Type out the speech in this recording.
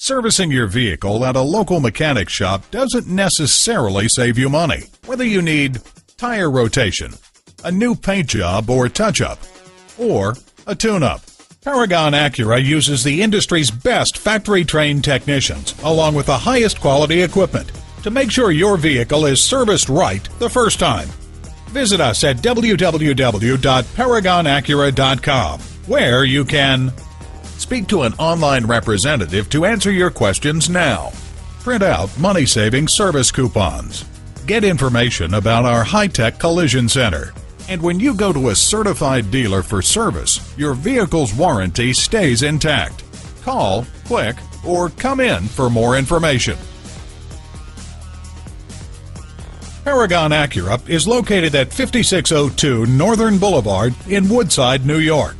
Servicing your vehicle at a local mechanic shop doesn't necessarily save you money. Whether you need tire rotation, a new paint job or touch-up, or a tune-up, Paragon Acura uses the industry's best factory-trained technicians along with the highest quality equipment to make sure your vehicle is serviced right the first time. Visit us at www.paragonacura.com, where you can speak to an online representative to answer your questions now, print out money-saving service coupons, get information about our high-tech collision center, and when you go to a certified dealer for service, your vehicle's warranty stays intact. Call, click, or come in for more information. Paragon Acura is located at 5602 Northern Boulevard in Woodside, New York.